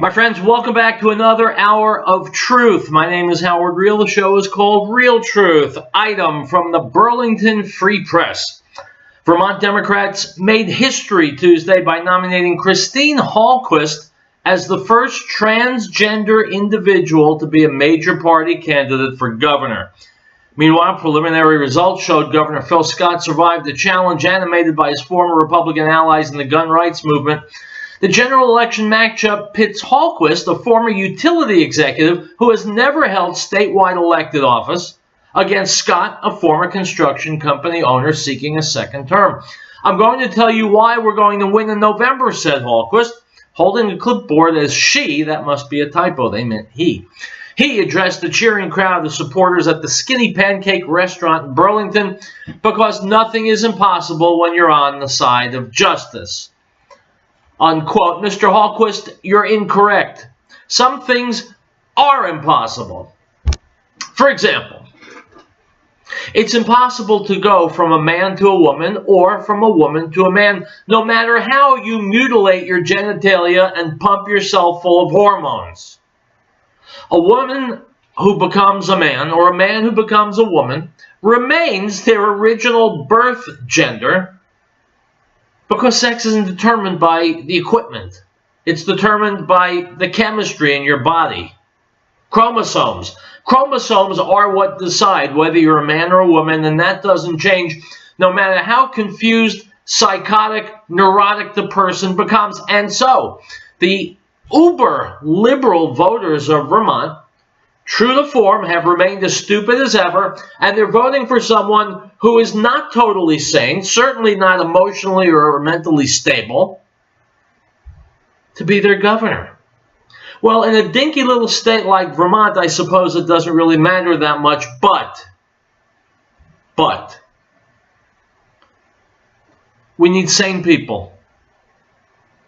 My friends, welcome back to another hour of truth. My name is Howard Riell. The show is called Riell Truth. Item from the Burlington Free Press. Vermont Democrats made history Tuesday by nominating Christine Hallquist as the first transgender individual to be a major party candidate for governor. Meanwhile, preliminary results showed Governor Phil Scott survived the challenge animated by his former Republican allies in the gun rights movement. The general election matchup pits Hallquist, a former utility executive who has never held statewide elected office, against Scott, a former construction company owner seeking a second term. I'm going to tell you why we're going to win in November, said Hallquist, holding a clipboard as she, that must be a typo, they meant he. He addressed the cheering crowd of supporters at the Skinny Pancake restaurant in Burlington because nothing is impossible when you're on the side of justice. Unquote. Mr. Hallquist, you're incorrect. Some things are impossible. For example, it's impossible to go from a man to a woman or from a woman to a man, no matter how you mutilate your genitalia and pump yourself full of hormones. A woman who becomes a man or a man who becomes a woman remains their original birth gender, because sex isn't determined by the equipment. It's determined by the chemistry in your body. Chromosomes. Chromosomes are what decide whether you're a man or a woman, and that doesn't change no matter how confused, psychotic, neurotic the person becomes. And so, the uber liberal voters of Vermont, true to form, have remained as stupid as ever, and they're voting for someone who is not totally sane, certainly not emotionally or mentally stable, to be their governor. Well, in a dinky little state like Vermont, I suppose it doesn't really matter that much, but we need sane people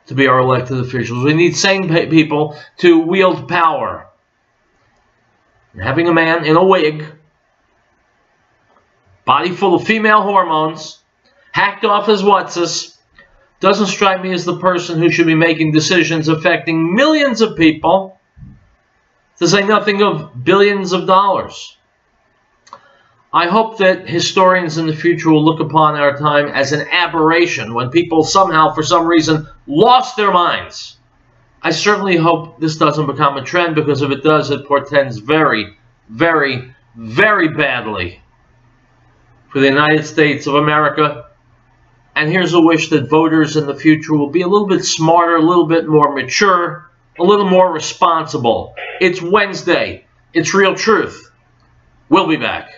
to be our elected officials. We need sane people to wield power. And having a man in a wig, body full of female hormones, hacked off as what's-this, doesn't strike me as the person who should be making decisions affecting millions of people, to say nothing of billions of dollars. I hope that historians in the future will look upon our time as an aberration when people somehow, for some reason, lost their minds. I certainly hope this doesn't become a trend, because if it does, it portends very, very, very badly for the United States of America. And here's a wish that voters in the future will be a little bit smarter, a little bit more mature, a little more responsible. It's Wednesday. It's Riell Truth. We'll be back.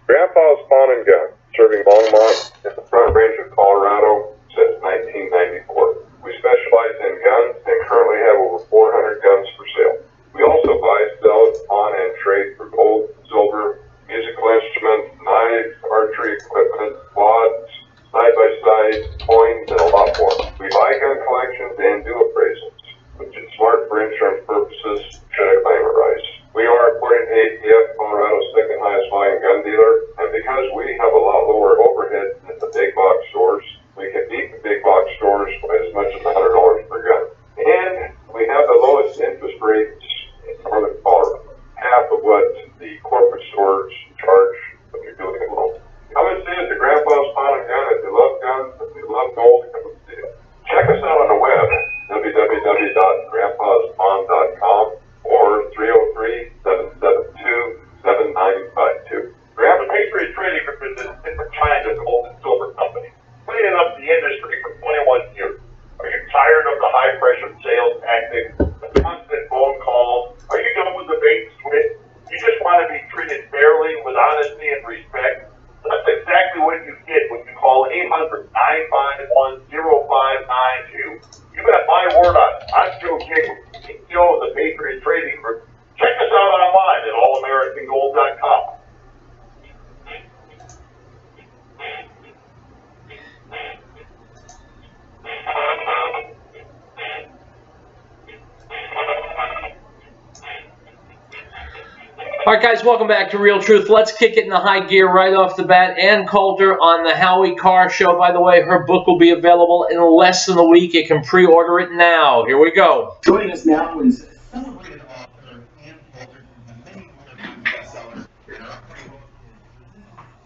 Grandpa's Pawn and Gun, serving Longmont in the Front Range of Colorado since 1994. We specialize in guns and currently have over 400 guns for sale. We also buy, sell, pawn, and trade for gold, silver, musical instruments, knives, archery equipment, quads, side-by-side, coins, and a lot more. We buy gun collections and do appraisals, which is smart for insurance purposes should a claim arise. We are, according to ATF, Colorado's second highest volume gun dealer, and because we have a lot lower overhead than the big box stores, we can beat the big box stores by as much as $100 per gun. And we have the lowest interest rates in northern Colorado, half of what the corporate stores charge when you're doing a loan. Come and see us at Grandpa's Pawn and Gun. If you love guns, if you love gold, come and see us. Check us out on the web, www.grandpaspawn.com. or 303-772-7952. Grab a Patriot Trading Group is a different kind of gold and silver company, cleaning up the industry for 21 years. Are you tired of the high-pressure sales tactics, the constant phone calls? Are you done with the bait and switch? You just want to be treated fairly with honesty and respect? That's exactly what you get when you call 800-951-0592. You got my word on it. I'm Joe Jacob, CEO of the Patriot Trading Group. Check us out online at allamericangold.com. All right, guys, welcome back to Riell Truth. Let's kick it in the high gear right off the bat. Ann Coulter on the Howie Carr Show. By the way, her book will be available in less than a week. You can pre-order it now. Here we go. Joining us now is celebrated author Ann Coulter, many other bestsellers. And our upcoming book is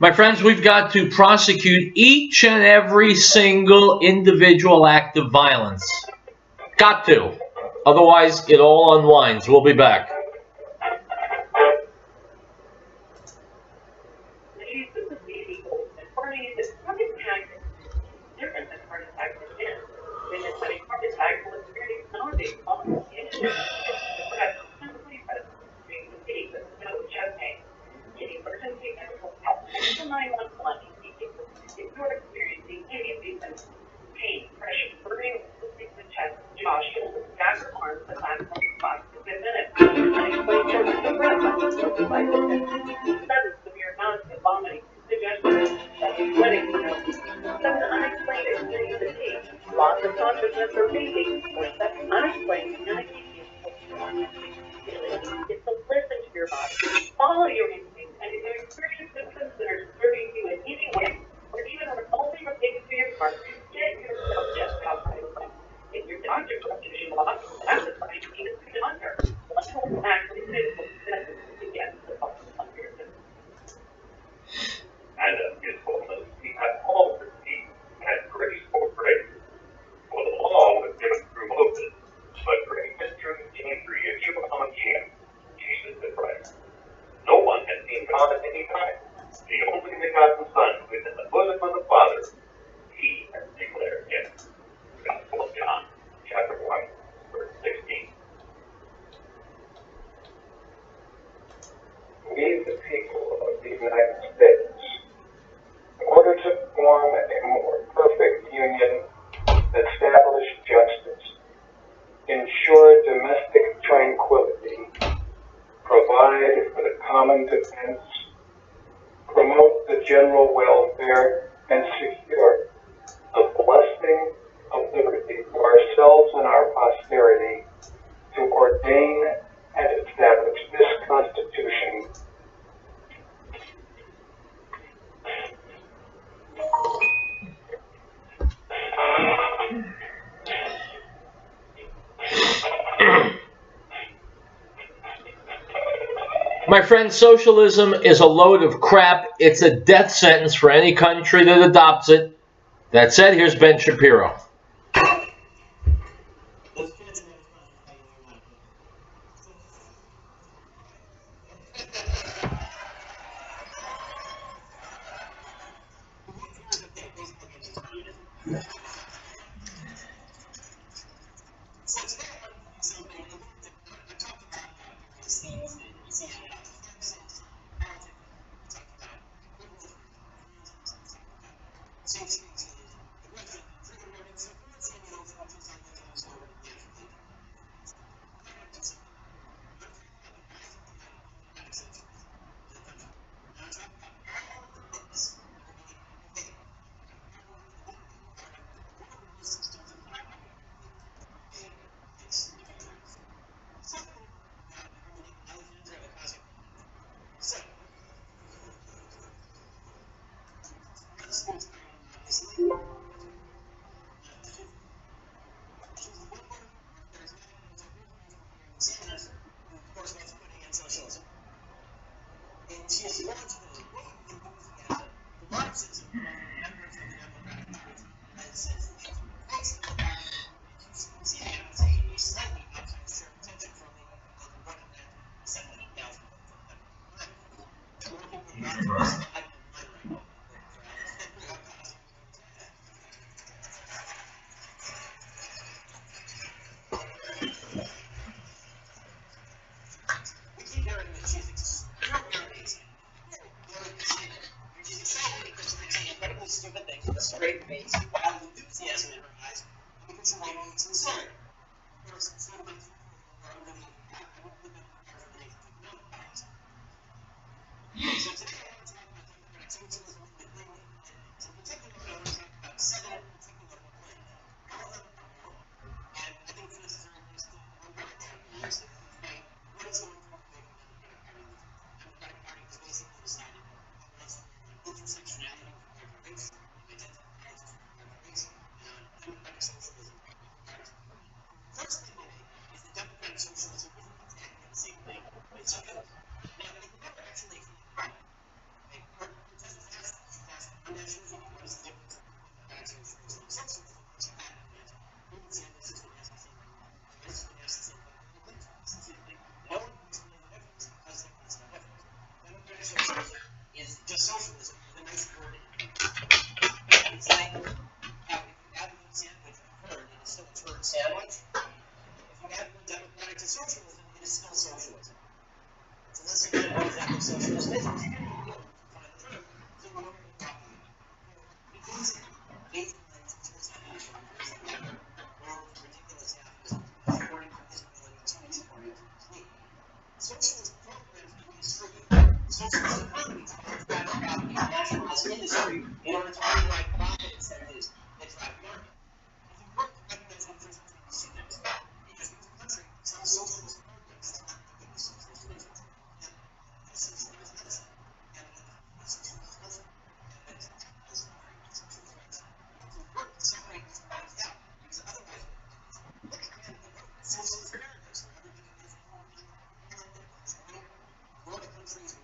My friends, we've got to prosecute each and every single individual act of violence. Got to. Otherwise, it all unwinds. We'll be back. My friend, socialism is a load of crap. It's a death sentence for any country that adopts it. That said, here's Ben Shapiro. face, wild enthusiasm in her eyes, because her name means sincerity. First, some of my people are under the impact. I won't live in the part of the nation to know about it. So today I want to talk about democratic socialism and the thing, in particular, I want to talk about 7 particular points. All of them are wrong. And I think for this is very nice to understand what is going to be the Democratic Party. The Democratic Party has basically decided on intersectionality compared to race, on identity politics compared to race, and on democratic socialism compared to race. First thing they make is the democratic socialism isn't exactly the same thing as socialism. Now, they can never actually explain why. It doesn't ask on nationalism, what is the difference between democratic socialism and socialism? Which you have to answer. Bernie Sanders is going to ask the same thing. Vice is going to ask the same thing. Bill Clinton asks the same thing. No one can explain the difference because there is no difference. Democratic socialism is just socialism with a nice word in it. It's like how if you add one sandwich of curd, it is still a turd sandwich. If you add one democratic to socialism, it is still socialism. So let's again what exactly socialism is. It's going to be real to find the truth. So what are we talking about? We can see basic lines of socialism or ridiculous capitalism according to his ability to exploit sleep. Socialist programs can be distributed. Socialist economies often drive property and nationalize industry in order to override profit incentives that drive market. It's important to recognize the difference between these two things, because in this country, some socialist programs does not look at the socialist business. And socialist medicine, and socialist culture, and socialist rights. It's important to separate these things out, because otherwise, look at socialist paradise where everybody lives in all the countries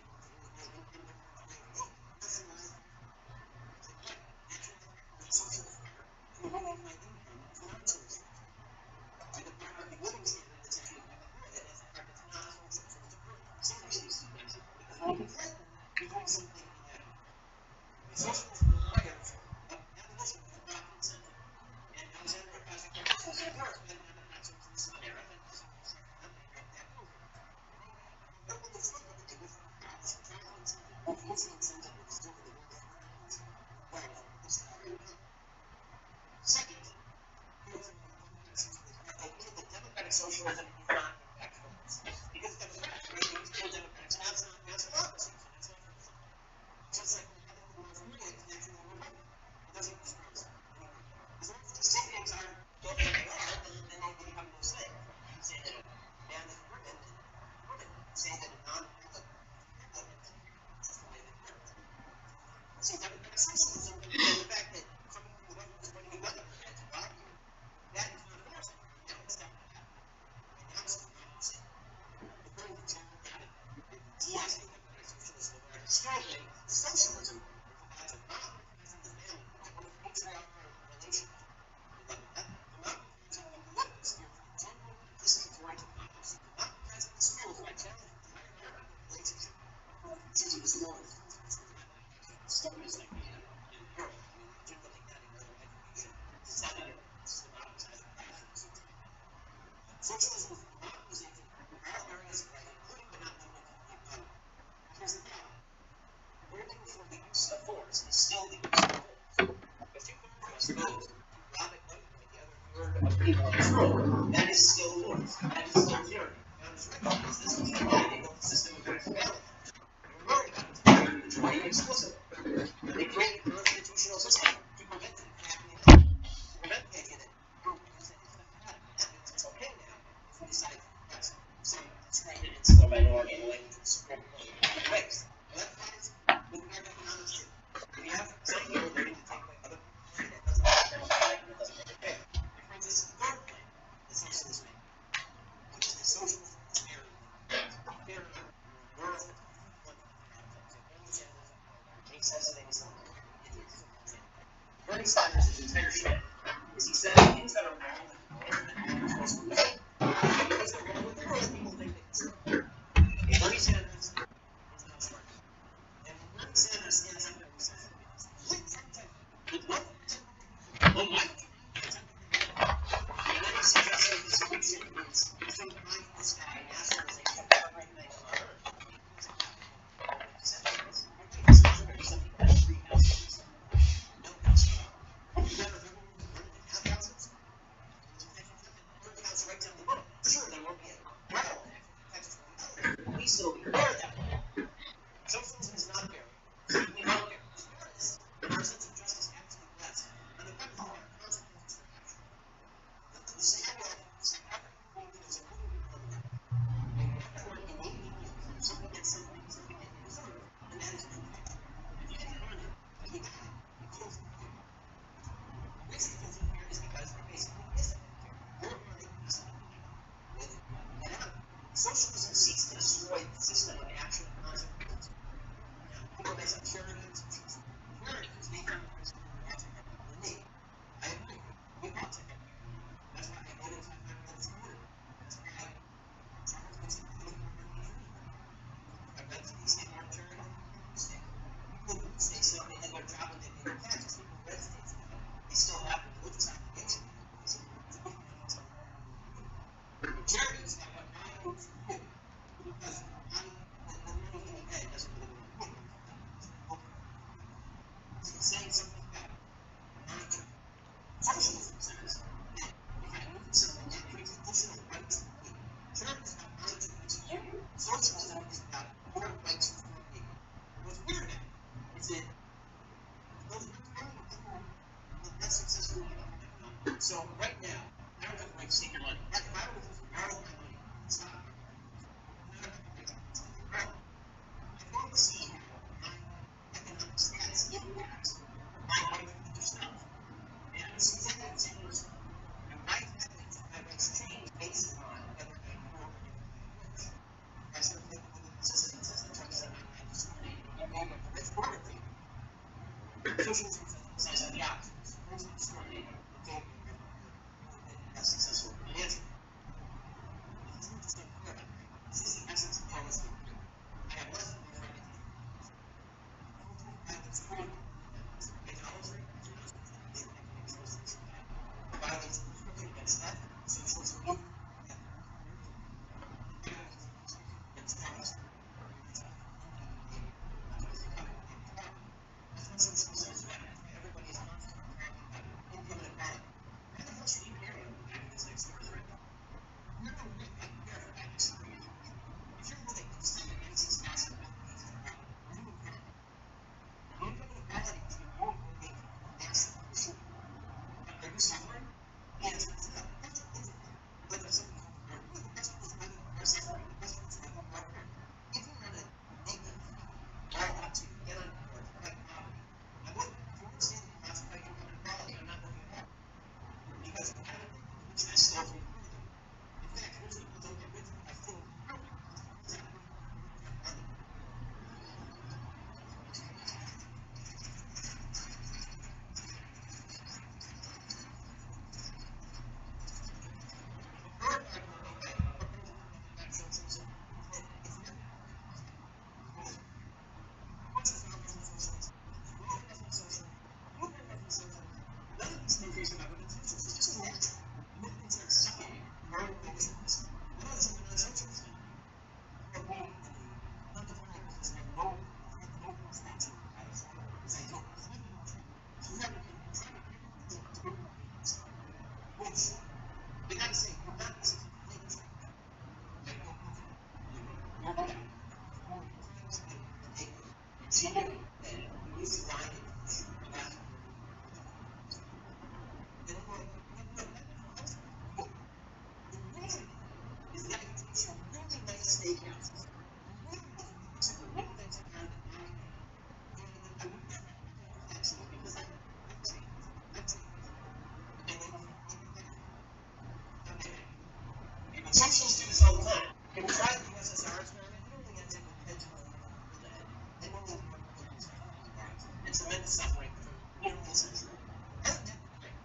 socialism is not factualist. Because democrats, right, they kill democrats, and that's democracy. So that's not for just like North Korea is actually a republic. It doesn't destroy us anymore. As long as the say things are what they are, then they become no slave. You say that a man is a woman, and a woman say that a non-republic is a republic. That's the way they work. See, democratic socialism, and the fact that some people who love was putting a weapon on that to rob you, that is not forcing you. Now it's not going to happen. Historically, socialism provides a monopolizing the family, one of the patriarchal relations. Democratizing the political sphere for general participatory democracy. Democratizing the schools by challenging the hierarchical relationship of indigenous norms. Stories like we have in Europe, I mean, generally getting better education, society is democratizing classrooms. Socialism is democratization of all areas of life, including but not limited to the economy. Here's the problem. Working for the use of force is still the use of force. If you come to us those who rob it like the other third of people in this room, that is still force. That is still tyranny. Now, this recognize this was the way they built the system of principality. They were worried about it. They were trying explicitly. They created a constitutional system to prevent it from happening again. To prevent the idea that you said it's not happening. That means it's okay now if we decide to press some discriminated and civil minority in the language of the Supreme Court ways. Well, that applies with American economics too. If you have some people ready to take away other people's money, that doesn't make them fair, and it doesn't make it fair. It brings us to the third point that socialists make, which is that socialism is fair and Socialism seeks to destroy the system of action and consequences. People may say charities, they found the person who wants to help people in need. I agree. We want to help people in need. That's why I voted 500 this morning. That's why I makes it really hard for me. I went to these state arbitrary states. People in blue states don't need their job when they pay their taxes. People in red states, they still have a religious obligation. Charities have what I vote for you because the money in the head doesn't really work. So saying something about monetary socialism says that if I look at something that creates additional rights for me, charities have monetary rights for you. Socialism is about your rights for me. What's weird about it is that those are less successful. So right now, I don't have the right to take your money. If I were to borrow my money, stop. I'm going to see how my economic status impacts my right to do stuff. And I'm exactly the same person. My rights change based on whether I'm poor or rich. If I start thinking with the system that says the Trump said I'm discriminating in favor of the rich or the poor, socialism says the opposite. It's discriminating in favor of the less successful financially. This is the essence of policy. I have less than my right to do it. Idolatry violates the prescription against that. Socialism against policy. That's what socialism says. Everybody is constantly talking about income inequality. Why the hell should you care about the guy who lives next door is rich? You're not really care for that. If you're living in some of the nicest house in the world, you will care. Income inequality between you and your neighbor is massive, for sure. Are you suffering? The answer is no. But there's something called the question is whether you're suffering. The question is whether you are hurt. If you want to make them all up to get on board to fight poverty, I would force in lots of fighting income inequality. I'm not looking at that. Because I don't think the richness solves me further. In fact, rich people don't get richer. I think socialists do this all the time. They will try the USSR experiment. They don't think that's intentional or that. They don't think and tremendous suffering for nearly a century. That's not right.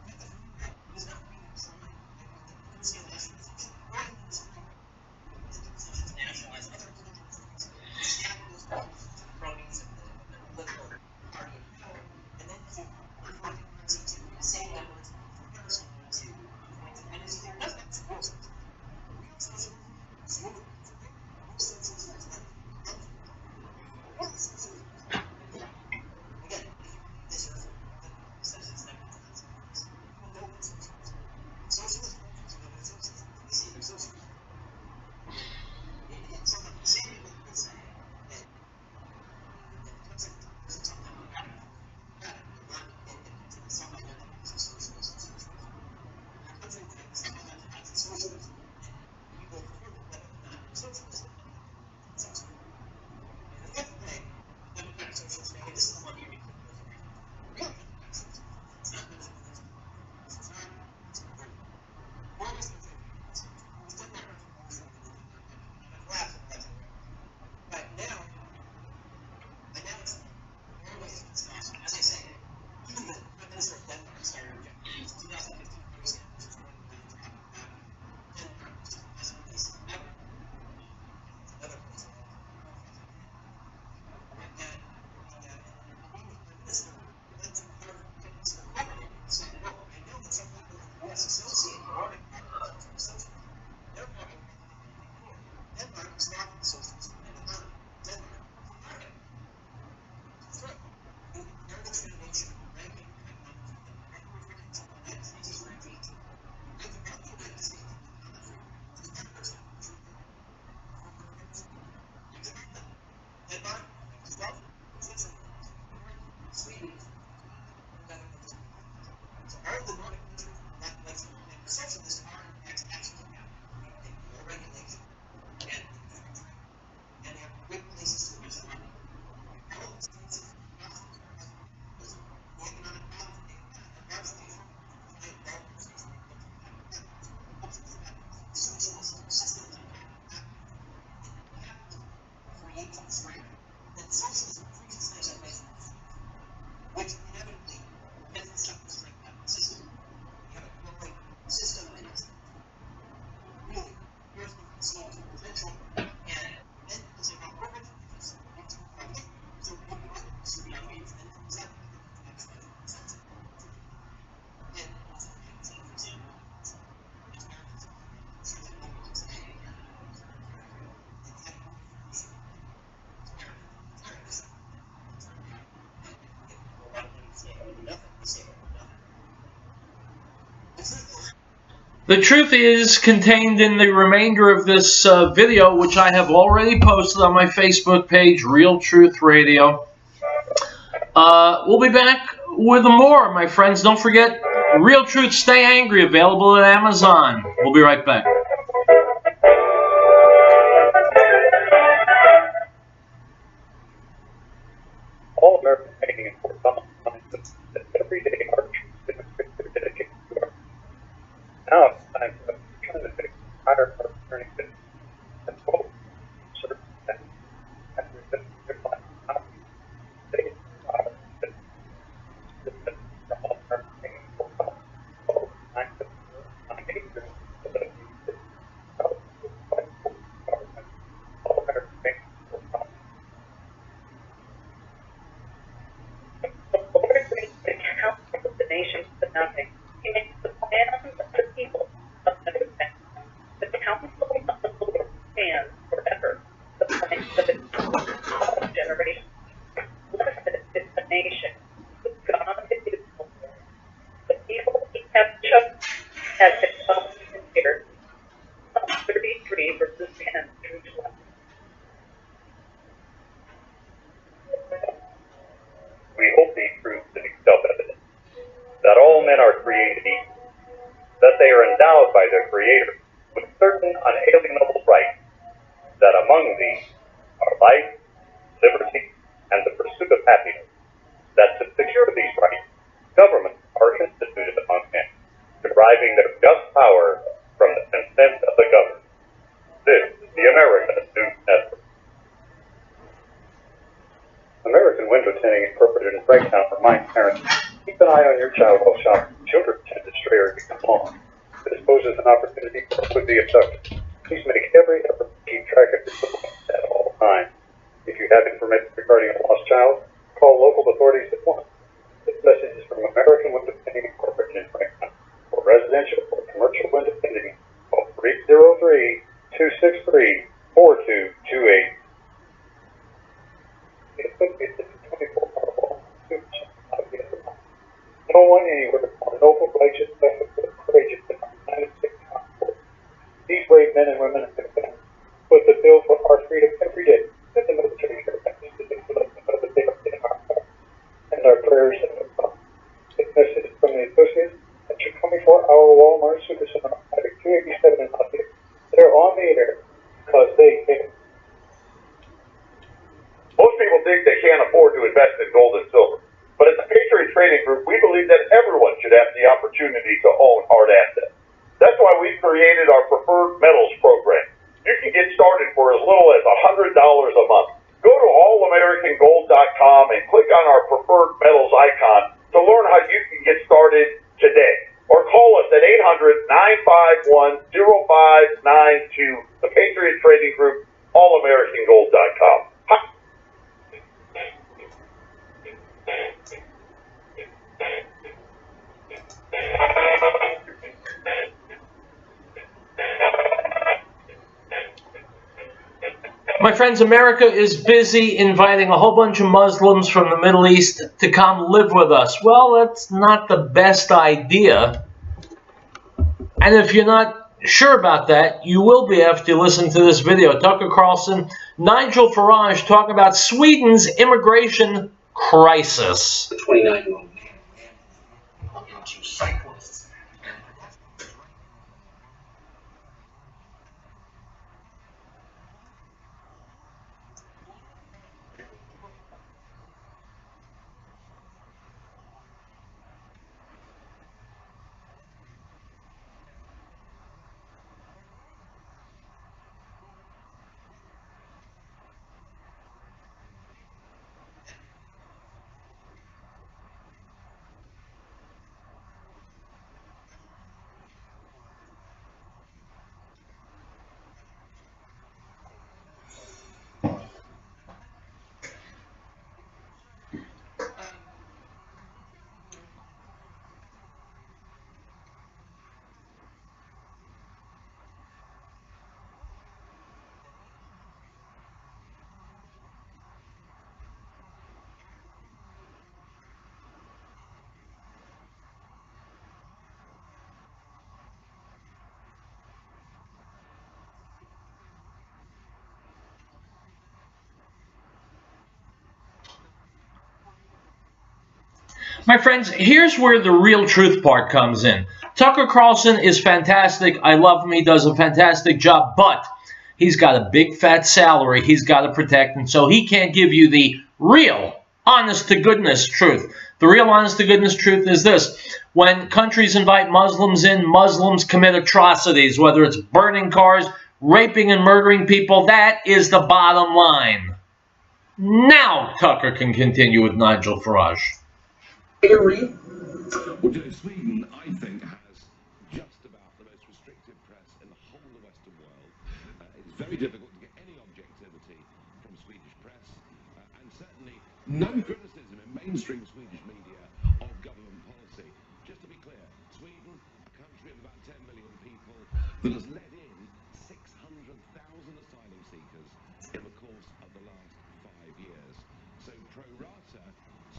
It is not being tried. There is no nationalization. Why is it to nationalize other countries? Establish those cronies of the political party of power, and then to convert the currency to the same numbers in comparison to points of energy. That's real socialism. Real socialism is real socialism is not real socialism. Again, if you read this earth, it says it's never socialism. You will know it's socialism. Socialism is another socialism. They say they're socialism. And so the same people who say that something about it, something that is a socialism. Country that something that has a socialism, and you go further whether or not socialism is socialism. And the fifth thing, democratic socialist thing, and this is the one here you put those right. Real democratic socialism. It's not nationalism. It's not. It's a word. Where is the thing? It's not revolution. associate growing market with socialism. Therefore, Denmark is not socialist and economy. Denmark is a market. Third, the heritage foundation ranking technology and reference to the United States is ranking with about the United States in economy and the members of the Denmark is 12th position, Sweden is so all the Nordic countries that like socialists are in fact absolutely happy. They have more regulation and they have great places to invest money. All of these things the economic problem they have largely socialist system creates this frame. Then socialism freezes things at base, which inevitably gets the stuff to strength out of the system. You have a growing system that is really here's the conceived potential, and then you say, well, we're going to do this. So what we want to do is then exactly the next level. And also, for example, it's Americans sure that no one today The truth is contained in the remainder of this video, which I have already posted on my Facebook page, Riell Truth Radio. We'll be back with more, my friends. Don't forget, Riell Truth Stay Angry, available at Amazon. We'll be right back. All American training and for common that everyday our troops are dedicated to our. Now it's time for us to turn the big higher our turning bit and quote certain and resist their life. They are from all American training for common. Oh, 970 all American training for common. The nation for nothing. He makes the plans of the people of the The council of the Lord stands forever. The plans of its all generations. Blessed is the nation. With God is the Lord. The people he has chosen has been found here. Psalm 33 verses 10 through 12. We hold these truths to be self-evident, that all men are created equal, that they are endowed by their Creator with certain unalienable rights, that among these are life, liberty, and the pursuit of happiness, that to secure these rights, governments are instituted among men, deriving their just power from the consent of the governed. This is the American News Network. American window tinting incorporated in Franktown reminds parents, keep an eye on your child while shopping. Children tend to stray or become lost. This poses an opportunity for a would-be abductor. Please make every effort to keep track of your belongings at all times. If you have information regarding a lost child, call local authorities at once. This message is from American Window Tinting Incorporated in Franktown. For residential or commercial window tinting, call 303-263-4228. It's a 24-hour wall. No one anywhere more noble, righteous, effective, courageous than our United States Armed Forces. These brave men and women have been put the bill for our freedom every day. Let the military care families today for us to know that they are in our hearts and our prayers and our thoughts. This message is from the associates at your 24-hour Walmart Supercenter on Highway 287 in Lafayette. They're on the air because they care. Most people think they can't afford to invest in gold and silver. But at the Patriot Trading Group, we believe that everyone should have the opportunity to own hard assets. That's why we created our Preferred Metals program. You can get started for as little as $100 a month. Go to allamericangold.com and click on our Preferred Metals icon to learn how you can get started today. Or call us at 800-951-0592. The Patriot Trading Group, allamericangold.com. My friends, America is busy inviting a whole bunch of Muslims from the Middle East to come live with us. Well, that's not the best idea. And if you're not sure about that, you will be after you listen to this video. Tucker Carlson, Nigel Farage talk about Sweden's immigration crisis. The 29-year-old man ran into cyclists and protesters. My friends, here's where the real truth part comes in. Tucker Carlson is fantastic. I love him. He does a fantastic job, but he's got a big fat salary he's got to protect, and so he can't give you the real, honest-to-goodness truth. The real honest-to-goodness truth is this. When countries invite Muslims in, Muslims commit atrocities, whether it's burning cars, raping and murdering people. That is the bottom line. Now Tucker can continue with Nigel Farage. Well, Sweden, I think, has just about the most restrictive press in the whole of the Western world. It's very difficult to get any objectivity from Swedish press, and certainly no criticism in mainstream Swedish media of government policy. Just to be clear, Sweden, a country of about 10 million people, that has let in 600,000 asylum seekers in the course of the last 5 years. So pro rata,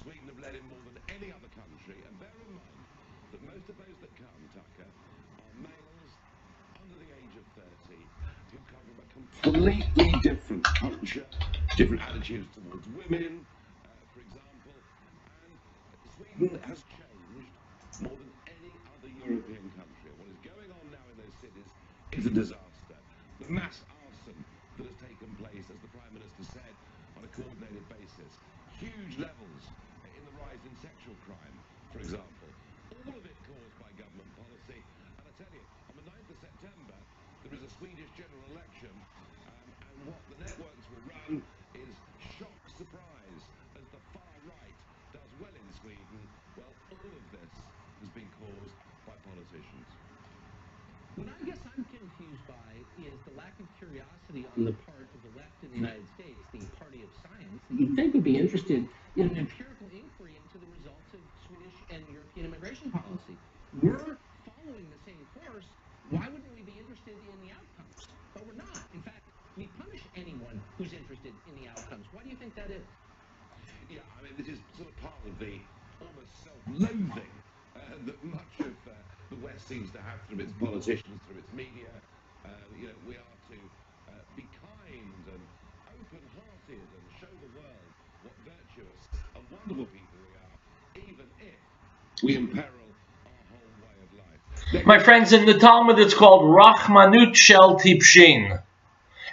Sweden have let in more than any other country, and bear in mind that most of those that come, Tucker, are males under the age of 30 who come from a completely different culture, different attitudes towards women, for example, and Sweden has changed more than any other European country. What is going on now in those cities is a disaster. The mass arson that has taken place, as the Prime Minister said, on a coordinated basis. Huge levels in the rise in sexual crime, for example. All of it caused by government policy. And I tell you, on the 9th of September, there is a Swedish general election, and what the networks will run is shock surprise as the far right does well in Sweden. Well, all of this has been caused by politicians. What I guess I'm confused by is the lack of curiosity on the part of the left in the United States, the party of science, that you'd think would be interested in an empirical inquiry into the results of Swedish and European immigration policy. We're following the same course. Why wouldn't we be interested in the outcomes? But we're not. In fact, we punish anyone who's interested in the outcomes. Why do you think that is? Yeah, I mean, this is sort of part of the almost self-loathing that much of the West seems to have through its politicians, through its media. You know, we are to be kind and open-hearted and show the world what virtuous and wonderful people we are, even if we imperil our whole way of life. My friends, in the Talmud it's called Rachmanut Shel Tipshin.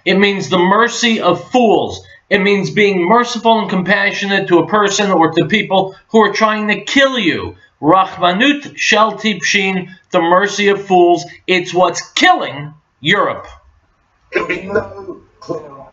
It means the mercy of fools. It means being merciful and compassionate to a person or to people who are trying to kill you. Rachmanut Shel Tipshin, the mercy of fools. It's what's killing Europe. Could be no clearer.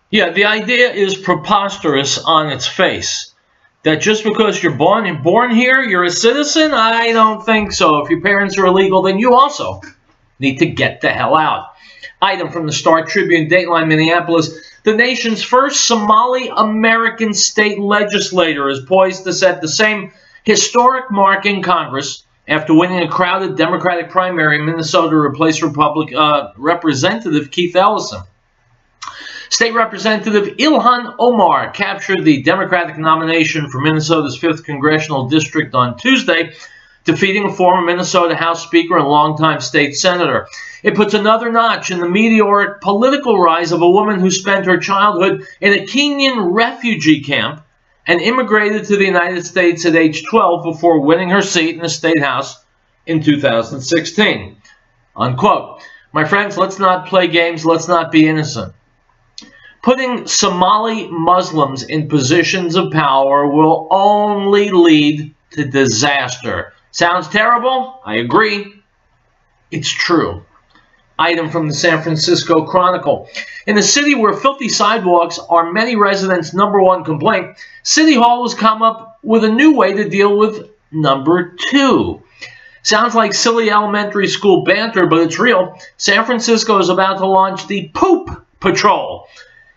Yeah, the idea is preposterous on its face. That just because you're born here, you're a citizen? I don't think so. If your parents are illegal, then you also need to get the hell out. Item from the Star Tribune, Dateline, Minneapolis. The nation's first Somali-American state legislator is poised to set the same historic mark in Congress after winning a crowded Democratic primary in Minnesota to replace Representative Keith Ellison. State Representative Ilhan Omar captured the Democratic nomination for Minnesota's 5th Congressional District on Tuesday, defeating a former Minnesota House Speaker and longtime state senator. It puts another notch in the meteoric political rise of a woman who spent her childhood in a Kenyan refugee camp and immigrated to the United States at age 12 before winning her seat in the State House in 2016. Unquote. My friends, let's not play games. Let's not be innocent. Putting Somali Muslims in positions of power will only lead to disaster. Sounds terrible? I agree. It's true. Item from the San Francisco Chronicle. In a city where filthy sidewalks are many residents' #1 complaint, City Hall has come up with a new way to deal with #2. Sounds like silly elementary school banter, but it's real. San Francisco is about to launch the Poop Patrol.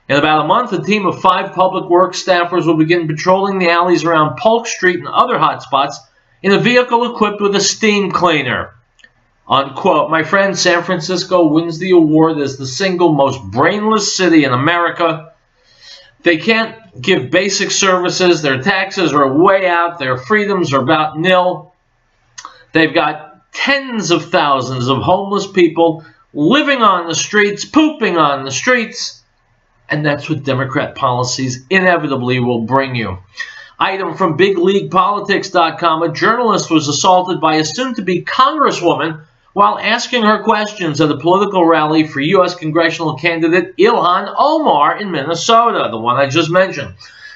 In about a month, a team of 5 public works staffers will begin patrolling the alleys around Polk Street and other hotspots in a vehicle equipped with a steam cleaner. Unquote. My friend, San Francisco wins the award as the single most brainless city in America. They can't give basic services. Their taxes are way out. Their freedoms are about nil. They've got tens of thousands of homeless people living on the streets, pooping on the streets. And that's what Democrat policies inevitably will bring you. Item from BigLeaguePolitics.com. A journalist was assaulted by a soon-to-be congresswoman while asking her questions at a political rally for U.S. congressional candidate Ilhan Omar in Minnesota, the one I just mentioned.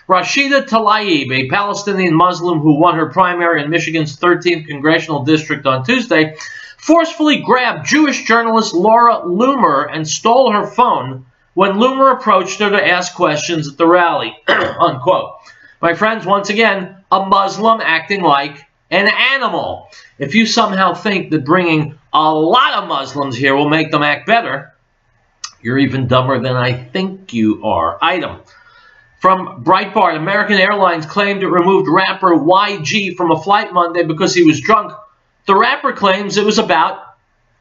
Rashida Tlaib, a Palestinian Muslim who won her primary in Michigan's 13th congressional district on Tuesday, forcefully grabbed Jewish journalist Laura Loomer and stole her phone when Loomer approached her to ask questions at the rally. Unquote. My friends, once again, a Muslim acting like an animal. If you somehow think that bringing a lot of Muslims here will make them act better, you're even dumber than I think you are. Item from Breitbart. American Airlines claimed it removed rapper YG from a flight Monday because he was drunk. The rapper claims it was about,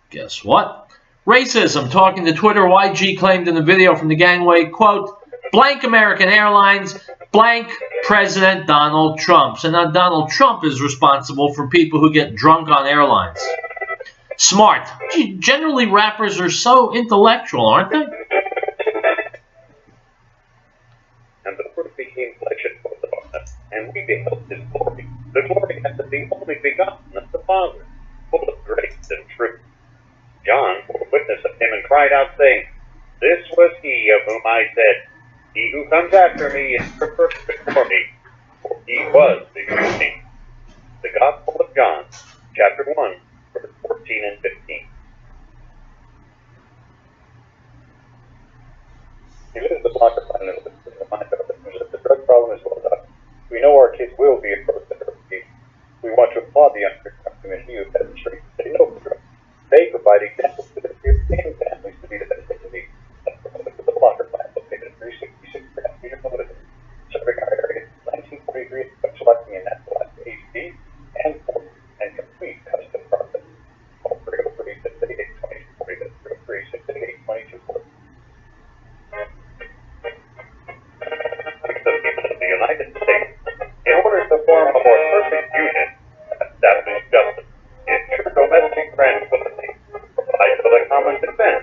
guess what? Racism. Talking to Twitter, YG claimed in the video from the gangway, quote, blank American Airlines, blank President Donald Trump. So now Donald Trump is responsible for people who get drunk on airlines. Smart. Gee, generally rappers are so intellectual, aren't they? And the Word became flesh and dwelt among us, and we beheld his glory, the glory as of the only begotten of the Father, full of grace and truth. John bore witness of him and cried out, saying, this was he of whom I said, he who comes after me is preferred before me, for he was before me. The Gospel of John, chapter 1, verse 14 and 15. He lives the block of planet with the mind of that the drug problem is well done. We know our kids will be approached at drug abuse. We want to applaud the uncritical community who has the strength to say no to drugs. They provide examples to their peers and families to be the best they can be. That's promoted with the blocker plant located at 366 Grand Peter Limited, serving our area since 1943, specializing in naturalized HD and full and complete custom process. Call 303-688-2040. That's 303-688-2040. The people of the United States, in order to form a more perfect union and establish justice, ensure domestic tranquility, provide for the common defense,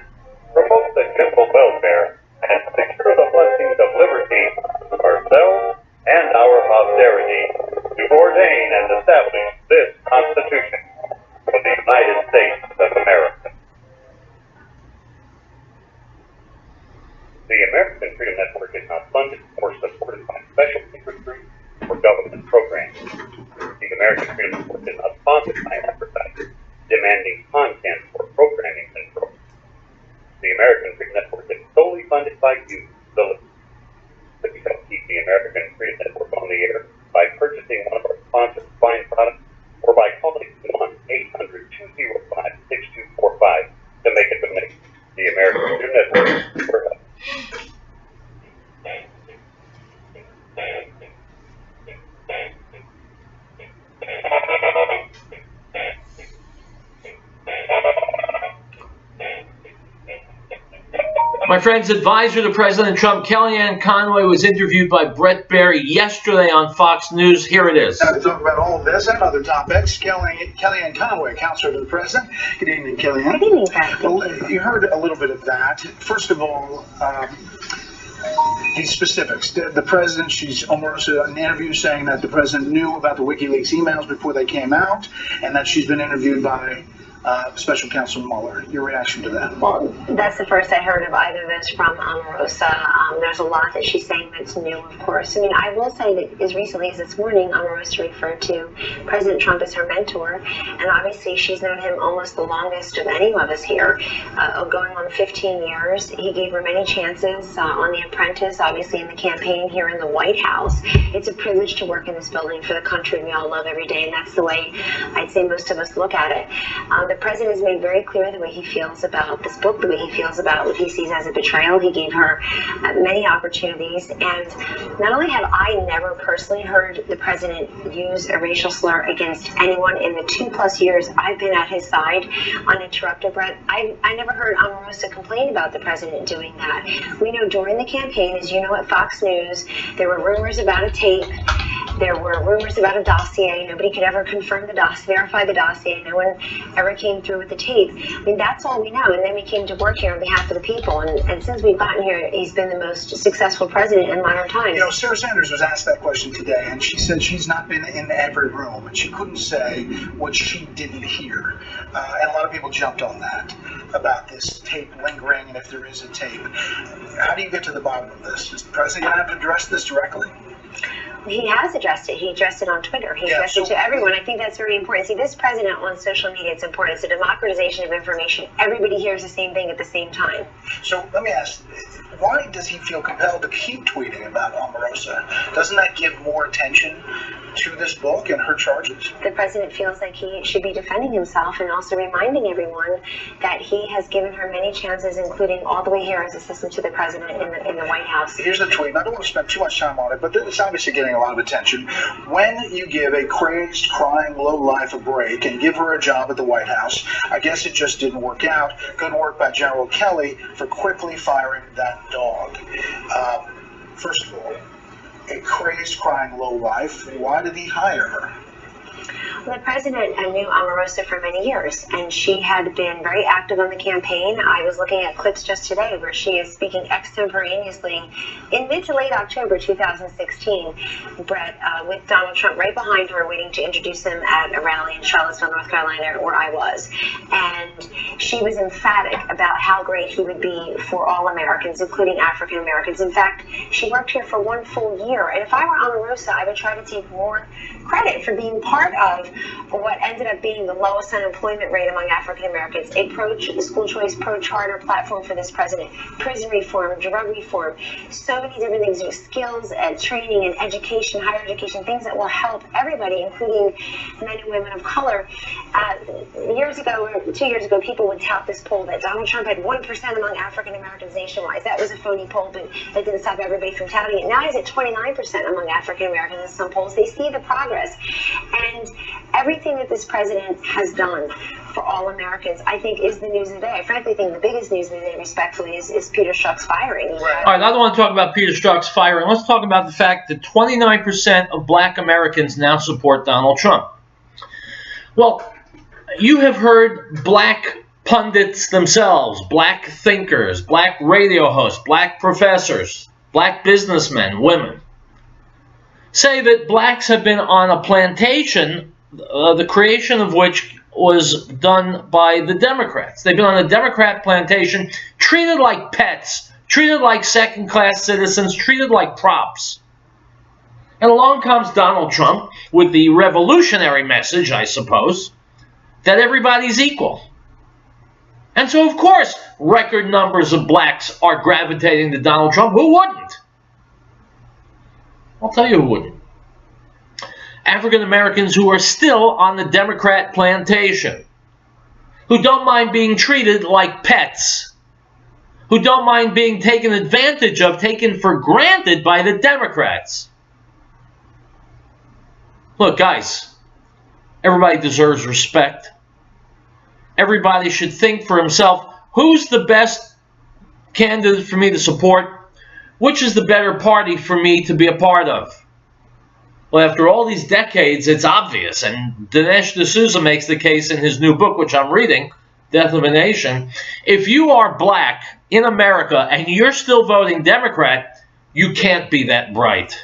1-800-205-6245 to make a donation. The American Radio Network for help. My friend's advisor to President Trump, Kellyanne Conway, was interviewed by Brett Barry yesterday on Fox News. Here it is. Now to talk about all of this and other topics, Kellyanne Conway, counselor to the president. Good evening, Kellyanne. Good evening, Pat. Well, you heard a little bit of that. First of all, these specifics. The president, she's almost in an interview saying that the president knew about the WikiLeaks emails before they came out, and that she's been interviewed by Special Counsel Mueller. Your reaction to that? Well, that's the first I heard of either of those from Omarosa. There's a lot that she's saying that's new, of course. I mean, I will say that as recently as this morning, Omarosa referred to President Trump as her mentor, and obviously she's known him almost the longest of any of us here, going on 15 years. He gave her many chances on The Apprentice, obviously in the campaign here in the White House. It's a privilege to work in this building for the country we all love every day, and that's the way I'd say most of us look at it. The president has made very clear the way he feels about this book, the way he feels about what he sees as a betrayal. He gave her many opportunities, and not only have I never personally heard the president use a racial slur against anyone in the 2+ years I've been at his side uninterrupted, Brett, I never heard Omarosa complain about the president doing that. We know during the campaign, as you know at Fox News, there were rumors about a tape. There were rumors about a dossier. Nobody could ever confirm the dossier, verify the dossier. No one ever came through with the tape. I mean, that's all we know. And then we came to work here on behalf of the people. And since we've gotten here, he's been the most successful president in modern times. You know, Sarah Sanders was asked that question today, and she said she's not been in every room, and she couldn't say what she didn't hear. And a lot of people jumped on that, about this tape lingering, and if there is a tape. How do you get to the bottom of this? Is the president going to have to address this directly? He has addressed it. He addressed it on Twitter. He addressed it to everyone. I think that's very important. See, this president on social media, it's important. It's a democratization of information. Everybody hears the same thing at the same time. So let me ask, why does he feel compelled to keep tweeting about Omarosa? Doesn't that give more attention to this book and her charges? The president feels like he should be defending himself and also reminding everyone that he has given her many chances, including all the way here as assistant to the president in the White House. Here's the tweet. I don't want to spend too much time on it, but it's obviously getting a lot of attention. When you give a crazed, crying lowlife a break and give her a job at the White House, I guess it just didn't work out. Good work by General Kelly for quickly firing that dog. First of all, a crazed, crying lowlife. Why did he hire her? Well, the president knew Omarosa for many years, and she had been very active on the campaign. I was looking at clips just today where she is speaking extemporaneously in mid to late October 2016, Brett, with Donald Trump right behind her, waiting to introduce him at a rally in Charlottesville, North Carolina, where I was. And she was emphatic about how great he would be for all Americans, including African Americans. In fact, she worked here for 1 full year. And if I were Omarosa, I would try to take more credit for being part of what ended up being the lowest unemployment rate among African Americans, a school choice, pro-charter platform for this president, prison reform, drug reform, so many different things, skills and training and education, higher education, things that will help everybody, including men and women of color. 2 years ago, people would tout this poll that Donald Trump had 1% among African Americans nationwide. That was a phony poll, but that didn't stop everybody from touting it. Now he's at 29% among African Americans in some polls. They see the progress. And everything that this president has done for all Americans, I think, is the news of the day. I frankly think the biggest news of the day, respectfully, is Peter Strzok's firing. Right. All right, I don't want to talk about Peter Strzok's firing. Let's talk about the fact that 29% of black Americans now support Donald Trump. Well, you have heard black pundits themselves, black thinkers, black radio hosts, black professors, black businessmen, women, say that blacks have been on a plantation, the creation of which was done by the Democrats. They've been on a Democrat plantation, treated like pets, treated like second-class citizens, treated like props. And along comes Donald Trump with the revolutionary message, I suppose, that everybody's equal. And so, of course, record numbers of blacks are gravitating to Donald Trump. Who wouldn't? I'll tell you who wouldn't. African Americans who are still on the Democrat plantation. who don't mind being treated like pets, who don't mind being taken advantage of, taken for granted by the Democrats. Look, guys, everybody deserves respect. Everybody should think for himself, who's the best candidate for me to support? Which is the better party for me to be a part of? Well, after all these decades, it's obvious, and Dinesh D'Souza makes the case in his new book, which I'm reading, Death of a Nation. If you are black in America and you're still voting Democrat, you can't be that bright.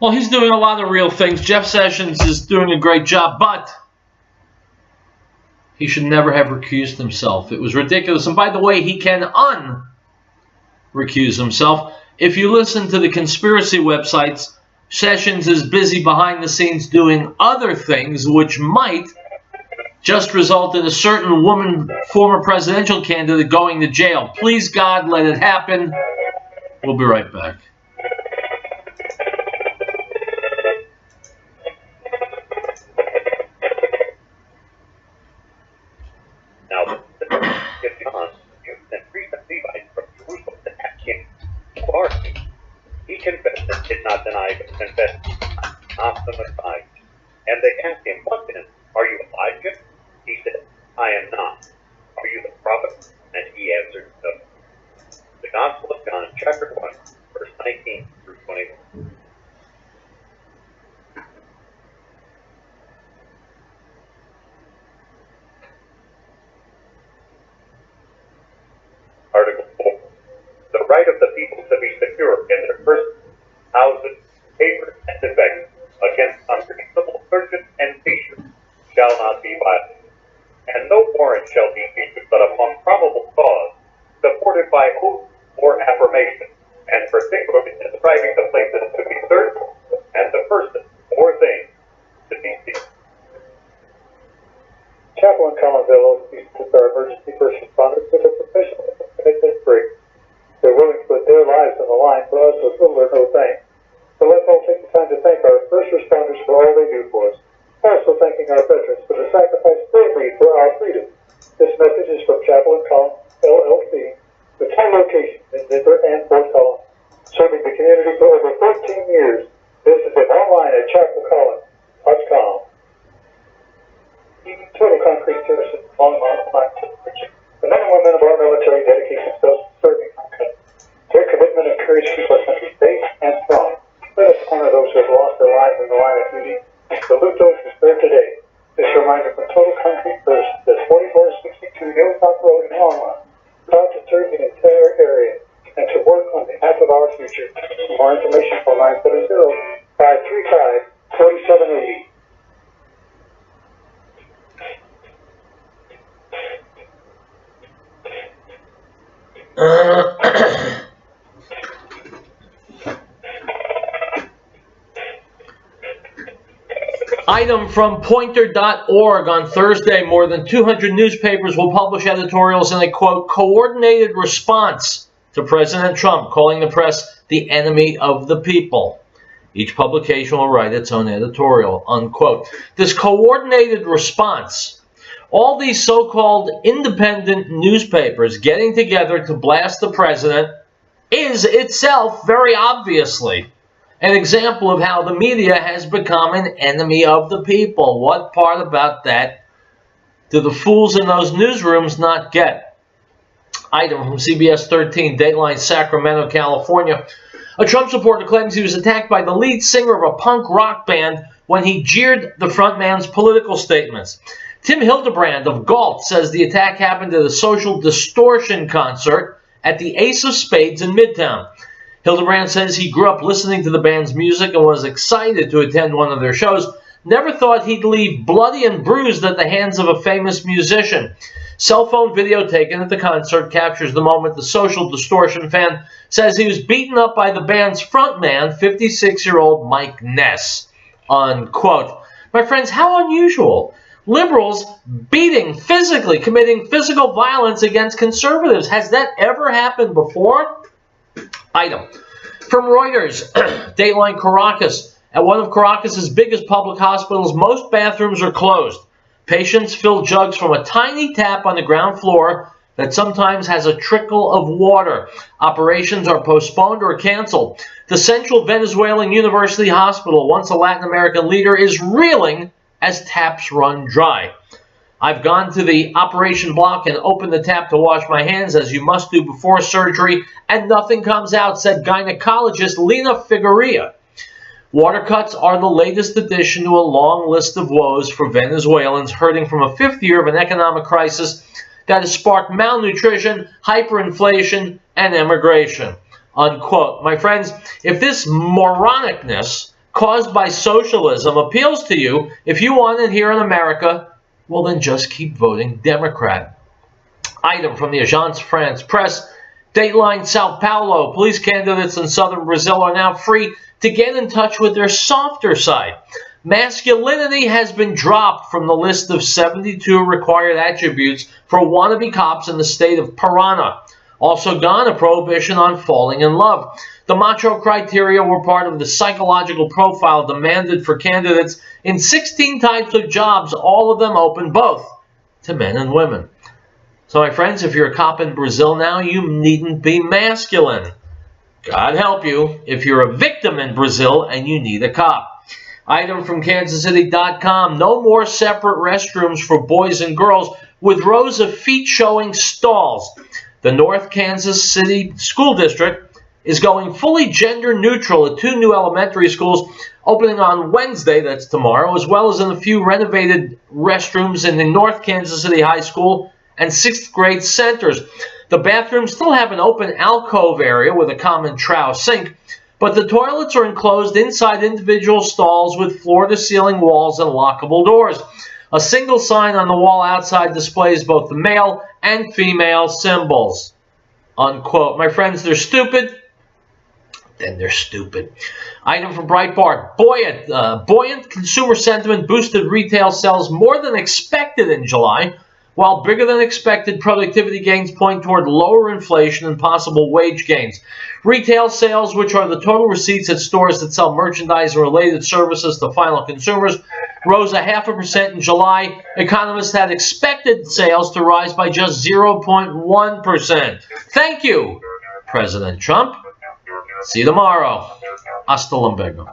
Well, he's doing a lot of real things. Jeff Sessions is doing a great job, but he should never have recused himself. It was ridiculous. And by the way, he can un-recuse himself. If you listen to the conspiracy websites, Sessions is busy behind the scenes doing other things which might just result in a certain woman, former presidential candidate, going to jail. Please, God, let it happen. We'll be right back. He confessed and did not deny, but confessed not the Messiah. And they asked him, "What then? Are you Elijah?" He said, "I am not." "Are you the prophet?" And he answered, "No." The Gospel of John, chapter 1, verse 19 through 21. Article 4. The right of the people to be secure in their persons, houses, papers, and effects against unreasonable searches and seizures shall not be violated, and no warrant shall be issued but upon probable cause, supported by oath or affirmation, and particularly describing the places to be searched and the person or thing to be seized. Chaplain Collinsville used to our emergency first responders with a professional commitment free. They're willing to put their lives on the line for us with little or no thanks. So let's all take the time to thank our first responders for all they do for us. Also thanking our veterans for the sacrifice they made for our freedom. This message is from Chaplain Collins, LLC, with 10 locations in Denver and Fort Collins, serving the community for over 13 years. Visit them online at chaplaincollins.com. Total Concrete Services, Longmont, the men and women of our military dedicate themselves to serving our country. Their commitment and courage keep our country safe and strong. Let us honor those who have lost their lives in the line of duty. Salute those who serve today. This reminder from Total Concrete Services at 4462 Hilltop Road in Longmont. Proud to serve the entire area and to work on behalf of our future. More information, call 970-535-4780. Item from Pointer.org on Thursday. More than 200 newspapers will publish editorials in a, quote, coordinated response to President Trump, calling the press the enemy of the people. Each publication will write its own editorial, unquote. This coordinated response, all these so-called independent newspapers getting together to blast the president, is itself very obviously an example of how the media has become an enemy of the people. What part about that do the fools in those newsrooms not get? Item from CBS 13, Dateline, Sacramento, California. A Trump supporter claims he was attacked by the lead singer of a punk rock band when he jeered the frontman's political statements. Tim Hildebrand of Galt says the attack happened at a Social Distortion concert at the Ace of Spades in Midtown. Hildebrand says he grew up listening to the band's music and was excited to attend one of their shows. Never thought he'd leave bloody and bruised at the hands of a famous musician. Cell phone video taken at the concert captures the moment the Social Distortion fan says he was beaten up by the band's frontman, 56-year-old Mike Ness, unquote. My friends, how unusual. Liberals physically committing physical violence against conservatives. Has that ever happened before? Item from Reuters, Dateline, Caracas. At one of Caracas' biggest public hospitals, most bathrooms are closed. Patients fill jugs from a tiny tap on the ground floor that sometimes has a trickle of water. Operations are postponed or canceled. The Central Venezuelan University Hospital, once a Latin American leader, is reeling as taps run dry. I've gone to the operation block and opened the tap to wash my hands, as you must do before surgery, and nothing comes out, said gynecologist Lena Figueria. Water cuts are the latest addition to a long list of woes for Venezuelans hurting from a fifth year of an economic crisis that has sparked malnutrition, hyperinflation, and emigration, unquote. My friends, if this moronicness caused by socialism appeals to you, if you want it here in America, well, then just keep voting Democrat. Item from the Agence France Presse, Dateline, Sao Paulo. Police candidates in southern Brazil are now free to get in touch with their softer side. Masculinity has been dropped from the list of 72 required attributes for wannabe cops in the state of Parana. Also gone, a prohibition on falling in love. The macho criteria were part of the psychological profile demanded for candidates in 16 types of jobs, all of them open both to men and women. So, my friends, if you're a cop in Brazil now, you needn't be masculine. God help you if you're a victim in Brazil and you need a cop. Item from KansasCity.com. No more separate restrooms for boys and girls with rows of feet-showing stalls. The North Kansas City School District is going fully gender-neutral at 2 new elementary schools opening on Wednesday, that's tomorrow, as well as in a few renovated restrooms in the North Kansas City High School and 6th grade centers. The bathrooms still have an open alcove area with a common trough sink, but the toilets are enclosed inside individual stalls with floor-to-ceiling walls and lockable doors. A single sign on the wall outside displays both the male and female symbols, unquote. My friends, they're stupid. Then they're stupid. Item from Breitbart. Buoyant consumer sentiment boosted retail sales more than expected in July, while bigger than expected productivity gains point toward lower inflation and possible wage gains. Retail sales, which are the total receipts at stores that sell merchandise and related services to final consumers, rose 0.5% in July. Economists had expected sales to rise by just 0.1%. Thank you, President Trump. See you tomorrow. Hasta luego.